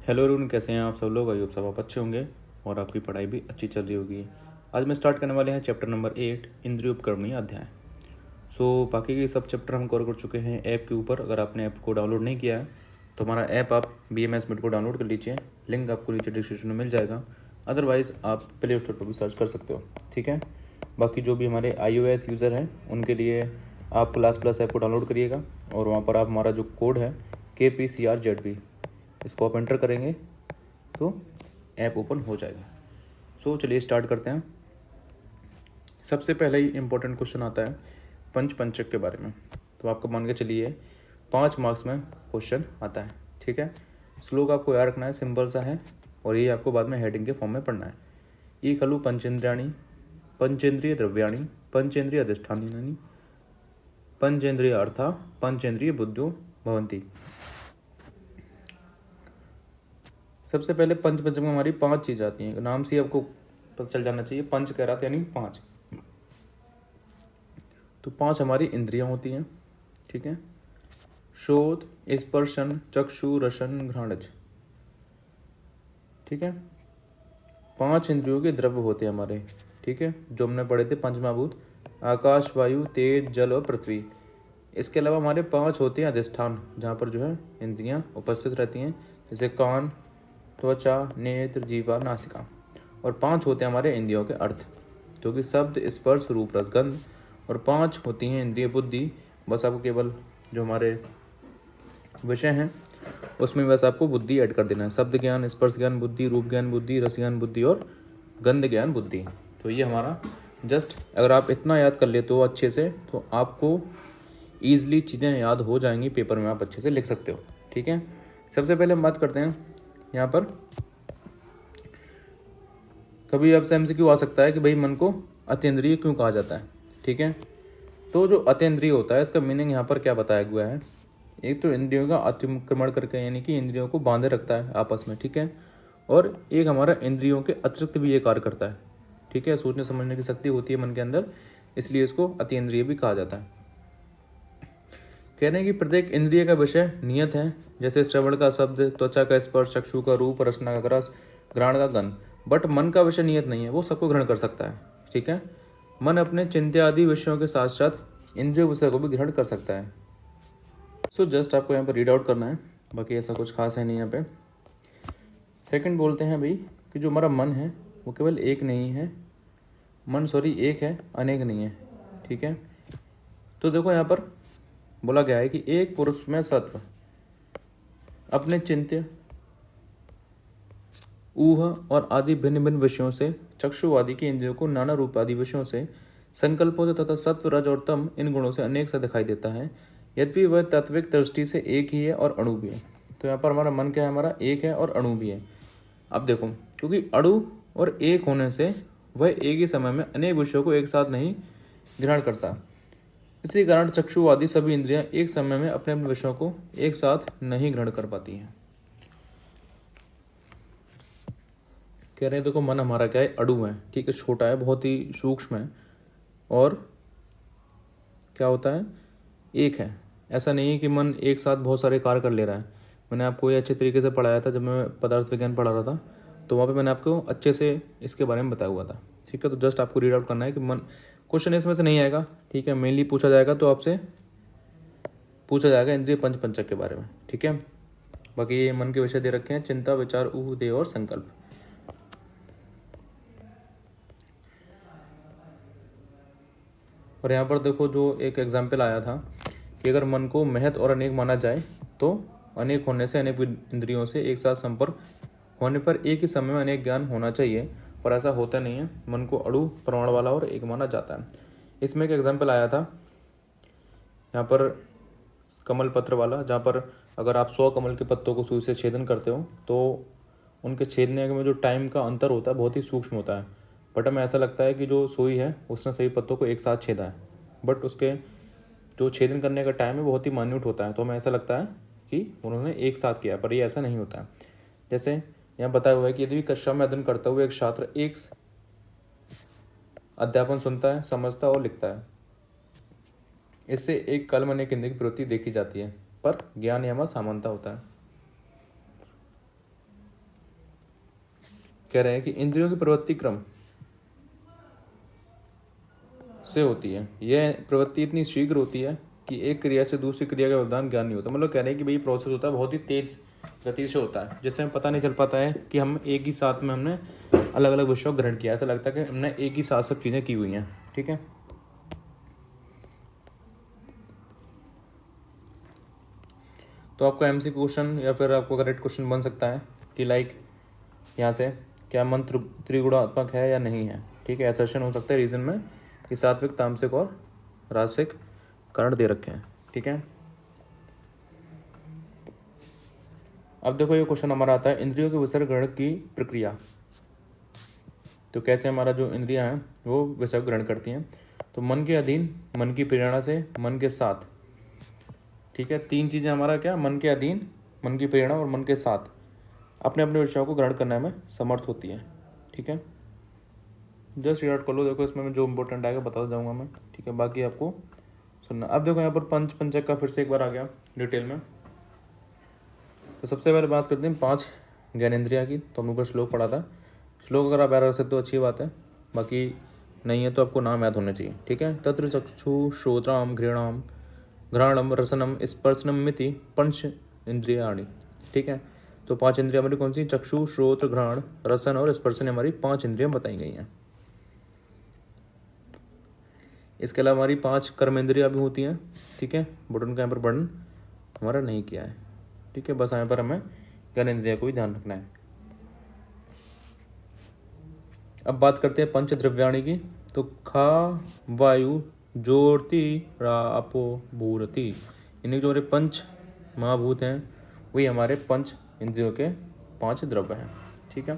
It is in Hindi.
हेलो अरुण, कैसे हैं आप सब लोग। आई होप सब आप अच्छे होंगे और आपकी पढ़ाई भी अच्छी चल रही होगी। आज मैं स्टार्ट करने वाले हैं चैप्टर नंबर 8 इंद्रिय उपकरणीय अध्याय। बाकी के सब चैप्टर हम कवर कर चुके हैं ऐप के ऊपर। अगर आपने ऐप को डाउनलोड नहीं किया है तो हमारा ऐप आप BMS मिड को डाउनलोड कर लीजिए, लिंक आपको नीचे डिस्क्रिप्शन में मिल जाएगा। अदरवाइज़ आप प्ले स्टोर पर भी सर्च कर सकते हो, ठीक है। बाकी जो भी हमारे iOS यूज़र हैं उनके लिए आप क्लास+ ऐप को डाउनलोड करिएगा और वहाँ पर आप हमारा जो कोड है KPCRZB, इसको आप एंटर करेंगे तो ऐप ओपन हो जाएगा। चलिए स्टार्ट करते हैं। सबसे पहले ही इम्पोर्टेंट क्वेश्चन आता है पंचक के बारे में। तो आपको मान के चलिए 5 मार्क्स में क्वेश्चन आता है, ठीक है। श्लोक आपको याद रखना है, सिंपल सा है और ये आपको बाद में हेडिंग के फॉर्म में पढ़ना है। ये खलु पंचेंद्रियाणि पंचेंद्रिय द्रव्याणि पंचेंद्रिय अधिष्ठानी पंचेंद्रिय अर्था पंचेंद्रिय बुद्धियो भवन्ति। सबसे पहले पंच में हमारी 5 चीज़ आती हैं। नाम से आपको पता चल जाना चाहिए, पंच कह रहा था यानी 5। तो 5 हमारी इंद्रियां होती हैं, ठीक है। शोध, स्पर्शन, चक्षु, रसन, घ्राणज, ठीक है। 5 इंद्रियों के द्रव्य होते हैं हमारे, ठीक है, जो हमने पढ़े थे पंचमहाभूत, आकाश, वायु, तेज, जल और पृथ्वी। इसके अलावा हमारे 5 होते हैं अधिष्ठान, जहाँ पर जो है इंद्रियां उपस्थित रहती हैं, जैसे कान, त्वचा, नेत्र, जीवा, नासिका। और 5 होते हैं हमारे इंद्रियों के अर्थ, जो कि शब्द, स्पर्श, रूप, रस, गंध। और 5 होती हैं इंद्रिय बुद्धि। बस आपको केवल जो हमारे विषय हैं उसमें बस आपको बुद्धि ऐड कर देना है। शब्द ज्ञान, स्पर्श ज्ञान बुद्धि, रूप ज्ञान बुद्धि, रस ज्ञान बुद्धि और गंध ज्ञान बुद्धि। तो ये हमारा जस्ट अगर आप इतना याद कर लेते हो अच्छे से तो आपको ईजिली चीज़ें याद हो जाएंगी, पेपर में आप अच्छे से लिख सकते हो, ठीक है। सबसे पहले हम बात करते हैं यहाँ पर, कभी आपसे MCQ आ सकता है कि भाई मन को अतीन्द्रिय क्यों कहा जाता है, ठीक है। तो जो अतीन्द्रिय होता है इसका मीनिंग यहाँ पर क्या बताया हुआ है। एक तो इंद्रियों का अतिक्रमण करके यानी कि इंद्रियों को बांधे रखता है आपस में, ठीक है। और एक हमारा इंद्रियों के अतिरिक्त भी ये कार्य करता है, ठीक है। सोचने समझने की शक्ति होती है मन के अंदर, इसलिए इसको अतीन्द्रिय भी कहा जाता है। कहने की प्रत्येक इंद्रिय का विषय नियत है, जैसे श्रवण का शब्द, त्वचा का स्पर्श, चक्षु का रूप, रसना का रस, घ्राण का गंध। बट मन का विषय नियत नहीं है, वो सबको ग्रहण कर सकता है, ठीक है। मन अपने चिंत्य आदि विषयों के साथ साथ इंद्रिय विषय को भी ग्रहण कर सकता है। जस्ट आपको यहाँ पर रीड आउट करना है, बाकी ऐसा कुछ खास है नहीं यहाँ पे। सेकंड बोलते हैं भाई कि जो हमारा मन है वो केवल एक नहीं है, एक है, अनेक नहीं है, ठीक है। तो देखो यहाँ पर बोला गया है कि एक पुरुष में सत्व अपने चिंत्य, ऊह और आदि भिन्न भिन्न विषयों से, चक्षु आदि के इंद्रियों को नाना रूप आदि विषयों से, संकल्पों से तथा सत्व, रज और तम इन गुणों से अनेक सा दिखाई देता है, यद्यपि वह तात्विक दृष्टि से एक ही है और अणु भी है। तो यहाँ पर हमारा मन क्या है, हमारा एक है और अणु भी है। अब देखो, क्योंकि अणु और एक होने से वह एक ही समय में अनेक विषयों को एक साथ नहीं ग्रहण करता, इसी कारण चक्षु आदि सभी इंद्रियां एक समय में अपने अपने विषयों को एक साथ नहीं ग्रहण कर पाती हैं। कह रहे हैं देखो, मन हमारा क्या है, अणु है, ठीक है, छोटा है, बहुत ही सूक्ष्म है और क्या होता है, एक है। ऐसा नहीं है कि मन एक साथ बहुत सारे कार्य कर ले रहा है। मैंने आपको ये अच्छे तरीके से पढ़ाया था जब मैं पदार्थ विज्ञान पढ़ा रहा था, तो वहाँ पे मैंने आपको अच्छे से इसके बारे में बताया हुआ था, ठीक है। तो जस्ट आपको रीड आउट करना है कि मन, क्वेश्चन इसमें से नहीं आएगा, ठीक है। मेनली पूछा जाएगा तो आपसे पूछा जाएगा इंद्रिय पंचक के बारे में, ठीक है। बाकी ये मन के विषय दे रखे हैं, चिंता, विचार, ऊह, देह और संकल्प। और यहाँ पर देखो जो एक एग्जाम्पल आया था कि अगर मन को महत और अनेक माना जाए तो अनेक होने से, अनेक इंद्रियों से एक साथ संपर्क होने पर एक ही समय में अनेक ज्ञान होना चाहिए, पर ऐसा होता नहीं है। मन को अणु, प्रमाण वाला और एक माना जाता है। इसमें एक एग्जाम्पल आया था यहाँ पर कमल पत्र वाला, जहाँ पर अगर आप 100 कमल के पत्तों को सुई से छेदन करते हो तो उनके छेदने में जो टाइम का अंतर होता है बहुत ही सूक्ष्म होता है। बट हमें ऐसा लगता है कि जो सुई है उसने सभी पत्तों को एक साथ छेदा है, बट उसके जो छेदन करने का टाइम है बहुत ही मान्यूट होता है। तो हमें ऐसा लगता है कि उन्होंने एक साथ किया, पर ये ऐसा नहीं होता है। जैसे यहाँ बताया हुआ है कि यदि कक्षा में अध्ययन करता हुआ एक छात्र एक अध्यापन सुनता है, समझता और लिखता है, इससे एक काल में अनेक इंद्रिय की प्रवृत्ति देखी जाती है, पर ज्ञान यहाँ समानता होता है। कह रहे हैं कि इंद्रियों की प्रवृत्ति क्रम से होती है। यह प्रवृत्ति इतनी शीघ्र होती है कि एक क्रिया से दूसरी क्रिया का व्यवधान ज्ञान नहीं होता। मतलब कह रहे हैं कि भाई प्रोसेस होता है बहुत ही तेज गति से होता है, जिससे हमें पता नहीं चल पाता है कि हम एक ही साथ में हमने अलग अलग विषयों को ग्रहण किया। ऐसा लगता है कि हमने एक ही साथ सब चीज़ें की हुई हैं। ठीक है, तो आपका एमसी क्वेश्चन या फिर आपको करेक्ट क्वेश्चन बन सकता है कि लाइक यहाँ से क्या मंत्र त्रिगुणात्मक है या नहीं है। ठीक है, असर्शन हो सकता है रीजन में कि सात्विक, तामसिक और राजसिक कारण दे रखे हैं। ठीक है, अब देखो ये क्वेश्चन हमारा आता है इंद्रियों के विसर्ग ग्रहण की प्रक्रिया। तो कैसे हमारा जो इंद्रियां हैं वो विसर्ग ग्रहण करती हैं। तो मन के अधीन, मन की प्रेरणा से, मन के साथ। ठीक है, तीन चीज़ें हमारा क्या, मन के अधीन, मन की प्रेरणा और मन के साथ अपने अपने विषयों को ग्रहण करने में समर्थ होती है। ठीक है, जस्ट याद कर लो। देखो इसमें जो इंपॉर्टेंट आएगा बताता जाऊंगा मैं। ठीक है, बाकी आपको सुनना। अब देखो यहाँ पर पंच पंचक का फिर से एक बार आ गया डिटेल में। तो सबसे पहले बात करते हैं 5 ज्ञानेंद्रिया की। तो हम ऊपर श्लोक पढ़ा था। श्लोक अगर आप याद रख सकते तो अच्छी बात है, बाकी नहीं है तो आपको नाम याद होने चाहिए। ठीक है, तत्र चक्षु श्रोत्राम घृणाम घ्राणम रसनम स्पर्शनम मिति पंच इंद्रियाणि। ठीक है, तो 5 इंद्रियां हमारी कौन सी, चक्षु, श्रोत्र, घ्राण, रसन और स्पर्शन हमारी 5 इंद्रियां बताई गई हैं। इसके अलावा हमारी 5 कर्म इंद्रियां भी होती हैं। ठीक है, बट उनका यहाँ पर वर्णन हमारा नहीं किया है। ठीक है, बस यहाँ पर हमें कर्म इंद्रिया को भी ध्यान रखना है। अब बात करते हैं पंच द्रव्याणि की। तो खा, वायु, ज्योति, रापो, भूरति, इन्हीं जो हमारे पंच महाभूत हैं वही हमारे पंच इंद्रियों के 5 द्रव्य हैं। ठीक है,